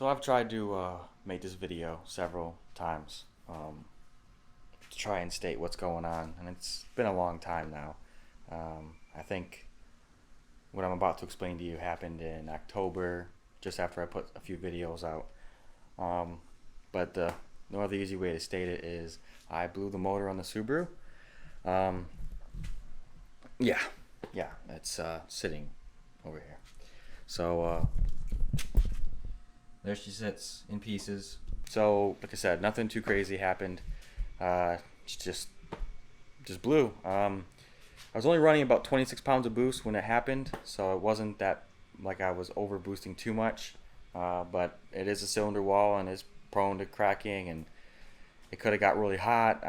So I've tried to make this video several times to try and state what's going on, and it's been a long time now. I think what I'm about to explain to you happened in October, just after I put a few videos out. Um, but no other easy way to state it is I blew the motor on the Subaru. Um, yeah, yeah, it's sitting over here. So there she sits in pieces. So, like I said, nothing too crazy happened. It's just blew. I was only running about 26 pounds of boost when it happened, so it wasn't that like I was over boosting too much. But it is a cylinder wall and is prone to cracking, and it could have got really hot.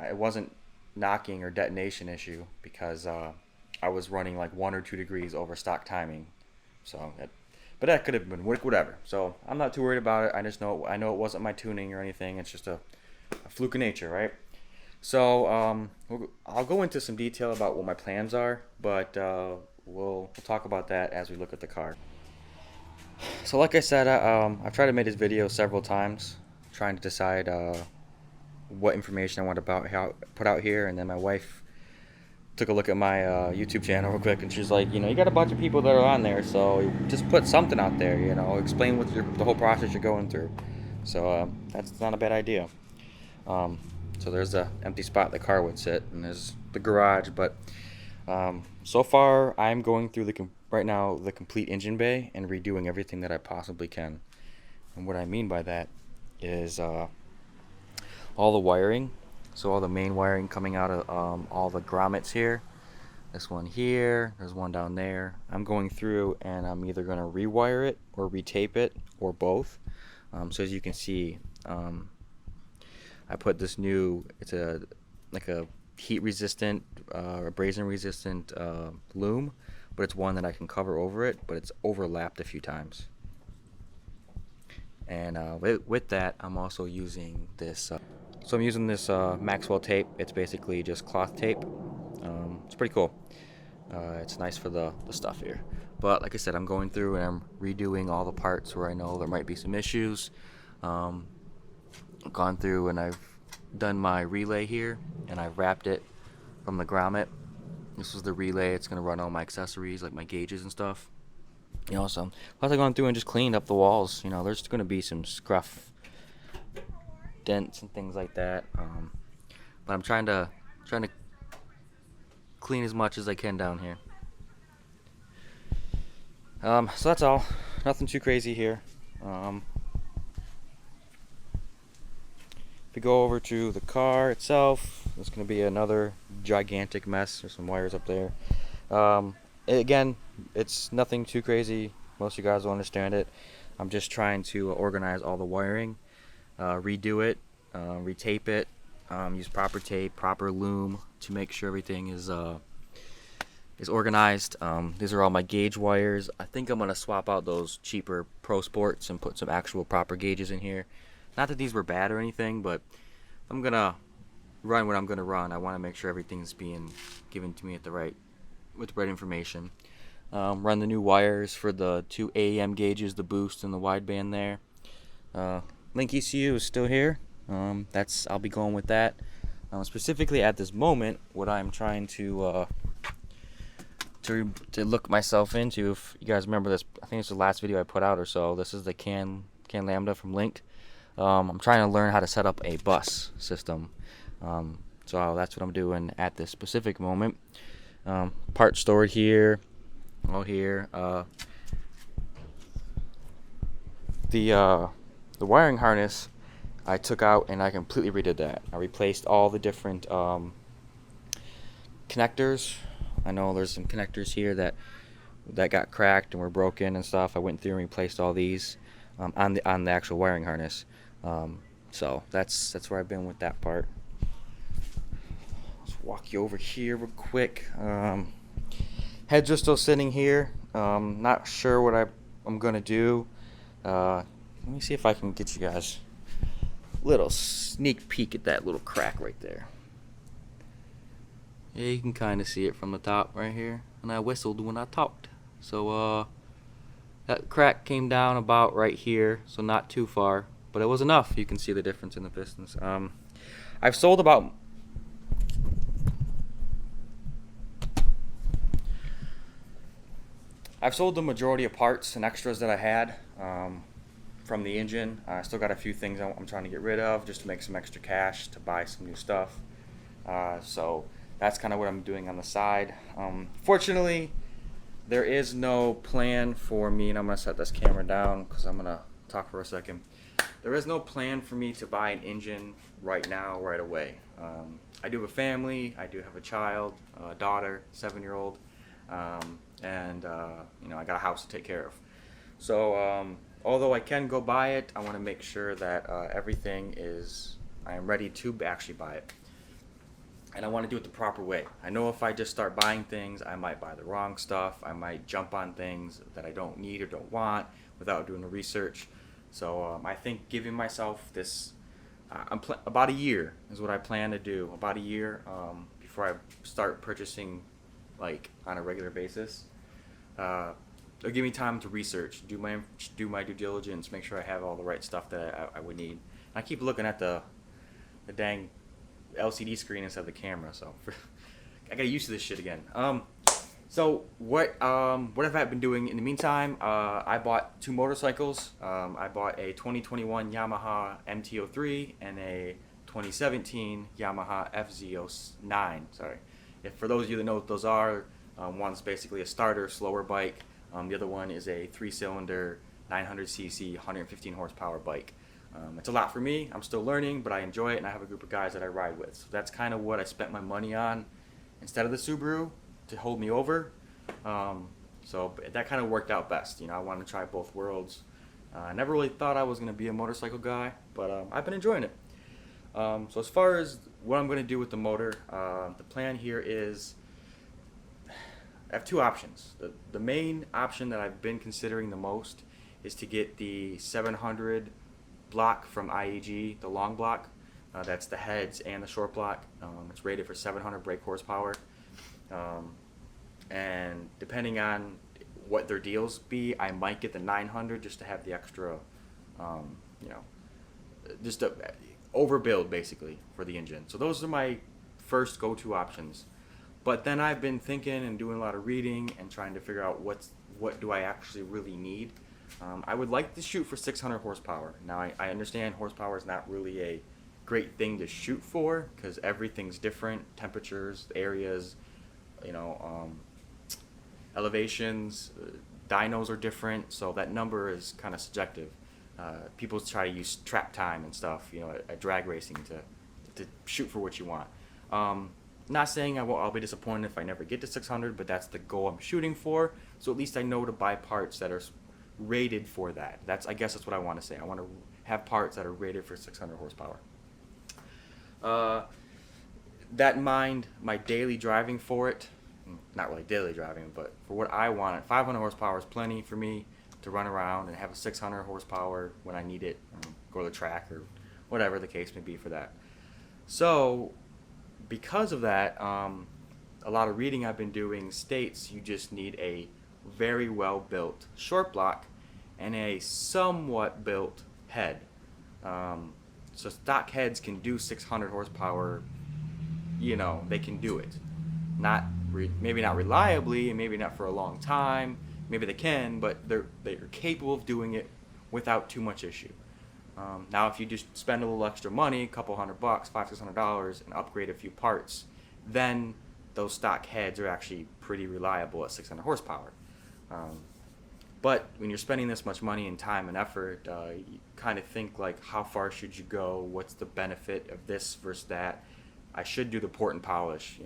It wasn't knocking or detonation issue because I was running like 1 or 2 degrees over stock timing. So but that could have been whatever. So I'm not too worried about it. I know it wasn't my tuning or anything. It's just a fluke of nature, right? So I'll go into some detail about what my plans are, but we'll talk about that as we look at the car. So like I said, I've tried to make this video several times, trying to decide what information I want about how put out here, and then my wife took a look at my YouTube channel real quick, and she's like, you got a bunch of people that are on there, so just put something out there, explain what the whole process you're going through. So that's not a bad idea. So there's the empty spot the car would sit, and there's the garage. But so far, I'm going through right now the complete engine bay and redoing everything that I possibly can. And what I mean by that is all the wiring. So all the main wiring coming out of all the grommets here. This one here, there's one down there. I'm going through and I'm either going to rewire it or retape it or both. So as you can see, I put this new, it's like a heat resistant, abrasion resistant loom, but it's one that I can cover over it, but it's overlapped a few times. And with that, I'm also using this. So I'm using this Maxwell tape. It's basically just cloth tape. It's pretty cool. It's nice for the stuff here. But like I said, I'm going through and I'm redoing all the parts where I know there might be some issues. Gone through and I've done my relay here, and I've wrapped it from the grommet. This is the relay. It's going to run all my accessories like my gauges and stuff. So plus I've gone through and just cleaned up the walls. There's going to be some scruff dents and things like that. But I'm trying to clean as much as I can down here. So that's all. Nothing too crazy here. If we go over to the car itself, it's going to be another gigantic mess. There's some wires up there. Again, it's nothing too crazy. Most of you guys will understand it. I'm just trying to organize all the wiring, redo it, retape it, use proper tape, proper loom to make sure everything is organized. These are all my gauge wires. I think I'm going to swap out those cheaper Pro Sports and put some actual proper gauges in here. Not that these were bad or anything, but if I'm going to run what I'm going to run, I want to make sure everything's being given to me with the right information. Run the new wires for the two AEM gauges, the boost and the wideband there. Link ECU is still here. I'll be going with that. Specifically at this moment, what I'm trying to look myself into, if you guys remember this, I think it's the last video I put out or so. This is the CAN Lambda from Link. I'm trying to learn how to set up a bus system. So that's what I'm doing at this specific moment. Parts stored here, all here. The wiring harness I took out and I completely redid that. I replaced all the different connectors. I know there's some connectors here that got cracked and were broken and stuff. I went through and replaced all these on the actual wiring harness. So that's where I've been with that part. Let's walk you over here real quick. Heads are still sitting here. Not sure what I'm gonna do. Let me see if I can get you guys a little sneak peek at that little crack right there. Yeah, you can kind of see it from the top right here. And I whistled when I talked. So That crack came down about right here, so not too far, but it was enough. You can see the difference in the pistons. I've sold about I've sold the majority of parts and extras that I had from the engine. I still got a few things I'm trying to get rid of just to make some extra cash to buy some new stuff. So that's kind of what I'm doing on the side. Fortunately, there is no plan for me, and I'm going to set this camera down because I'm going to talk for a second. There is no plan for me to buy an engine right now, right away. I do have a family. I do have a child, a daughter, 7-year-old, and I got a house to take care of. So although I can go buy it, I want to make sure that I am ready to actually buy it. And I want to do it the proper way. I know if I just start buying things, I might buy the wrong stuff. I might jump on things that I don't need or don't want without doing the research. So I think giving myself this, about a year is what I plan to do. About a year before I start purchasing like on a regular basis. It'll give me time to research, do my due diligence, make sure I have all the right stuff that I would need. I keep looking at the dang LCD screen instead of the camera, so I got used to this shit again. So what have I been doing in the meantime? I bought 2 motorcycles. I bought a 2021 Yamaha MT-03 and a 2017 Yamaha FZ09. Sorry. If for those of you that know what those are, one's basically a starter, slower bike. The other one is a 3-cylinder, 900cc, 115 horsepower bike. It's a lot for me. I'm still learning, but I enjoy it, and I have a group of guys that I ride with. So that's kind of what I spent my money on instead of the Subaru to hold me over. So that kind of worked out best. I wanted to try both worlds. I never really thought I was going to be a motorcycle guy, but I've been enjoying it. So as far as what I'm going to do with the motor, the plan here is I have 2 options. The main option that I've been considering the most is to get the 700 block from IAG, the long block. That's the heads and the short block. It's rated for 700 brake horsepower. And depending on what their deals be, I might get the 900 just to have the extra, just to overbuild basically for the engine. So those are my first go-to options. But then I've been thinking and doing a lot of reading and trying to figure out what do I actually really need. I would like to shoot for 600 horsepower. Now I understand horsepower is not really a great thing to shoot for because everything's different, temperatures, areas, elevations, dynos are different, so that number is kind of subjective. People try to use trap time and stuff, at drag racing to shoot for what you want. Not saying I'll be disappointed if I never get to 600, but that's the goal I'm shooting for. So at least I know to buy parts that are rated for that. I guess that's what I want to say. I want to have parts that are rated for 600 horsepower. That in mind, my daily driving for it, not really daily driving, but for what I want, 500 horsepower is plenty for me to run around and have a 600 horsepower when I need it, go to the track or whatever the case may be for that. So because of that, a lot of reading I've been doing states you just need a very well built short block and a somewhat built head. So stock heads can do 600 horsepower, they can do it. Maybe not reliably and maybe not for a long time. Maybe they can, but they're capable of doing it without too much issue. Now if you just spend a little extra money, a couple $100, $500-$600, and upgrade a few parts, then those stock heads are actually pretty reliable at 600 horsepower. But when you're spending this much money and time and effort, you kind of think like, how far should you go? What's the benefit of this versus that? I should do the port and polish.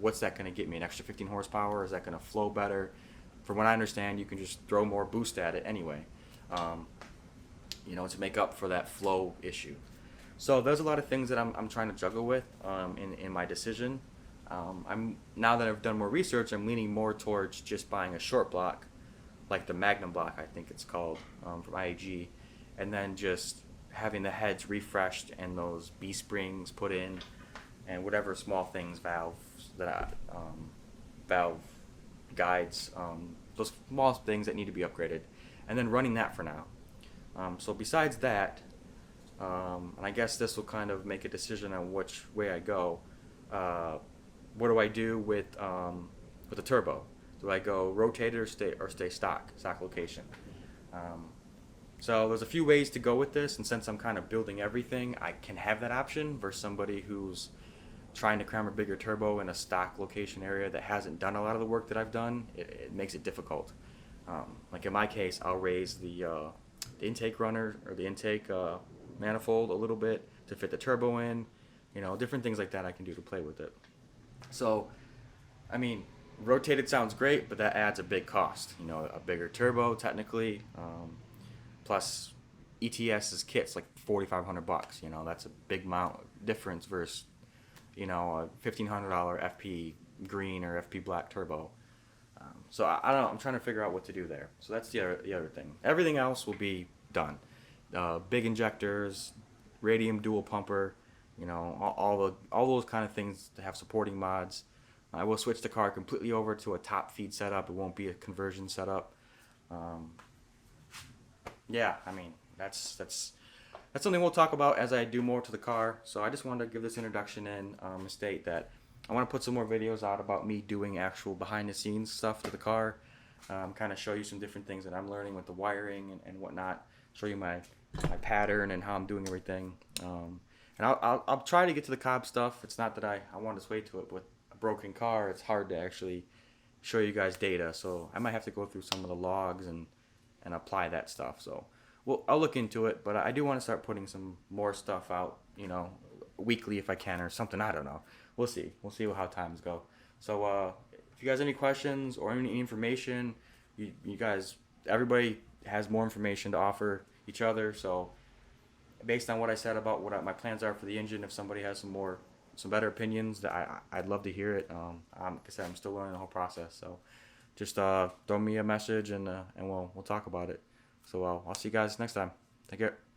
What's that going to get me? An extra 15 horsepower? Is that going to flow better? From what I understand, you can just throw more boost at it anyway, to make up for that flow issue. So there's a lot of things that I'm trying to juggle with in my decision. Now that I've done more research, I'm leaning more towards just buying a short block, like the Magnum block, I think it's called, from IAG, and then just having the heads refreshed and those B-springs put in, and whatever small things, valve guides, those small things that need to be upgraded. and then running that for now. So besides that, and I guess this will kind of make a decision on which way I go. What do I do with the turbo? Do I go rotated or stay stock location? Um, so there's a few ways to go with this, and since I'm kind of building everything, I can have that option versus somebody who's trying to cram a bigger turbo in a stock location area that hasn't done a lot of the work that I've done. It makes it difficult. Like in my case, I'll raise the intake runner or the intake manifold a little bit to fit the turbo in, different things like that I can do to play with it. So, I mean, rotated sounds great, but that adds a big cost. A bigger turbo technically, plus ETS's kit's like $4,500. That's a big amount difference versus a $1,500 FP green or FP black turbo. So I don't know. I'm trying to figure out what to do there. So that's the other thing. Everything else will be done. Big injectors, radium dual pumper, all those kind of things to have supporting mods. I will switch the car completely over to a top feed setup. It won't be a conversion setup. Yeah, I mean that's something we'll talk about as I do more to the car. So I just wanted to give this introduction and state that I want to put some more videos out about me doing actual behind the scenes stuff to the car. Kind of show you some different things that I'm learning with the wiring and whatnot. Show you my pattern and how I'm doing everything. And I'll try to get to the Cobb stuff. It's not that I want to sway to it, but with a broken car, it's hard to actually show you guys data. So I might have to go through some of the logs and apply that stuff. So I'll look into it, but I do want to start putting some more stuff out, weekly if I can or something. I don't know. We'll see. We'll see how times go. So if you guys have any questions or any information, you guys, everybody has more information to offer each other. So based on what I said about what my plans are for the engine, if somebody has some better opinions, I'd love to hear it. Like I said, I'm still learning the whole process. So just throw me a message and we'll talk about it. So I'll see you guys next time. Take care.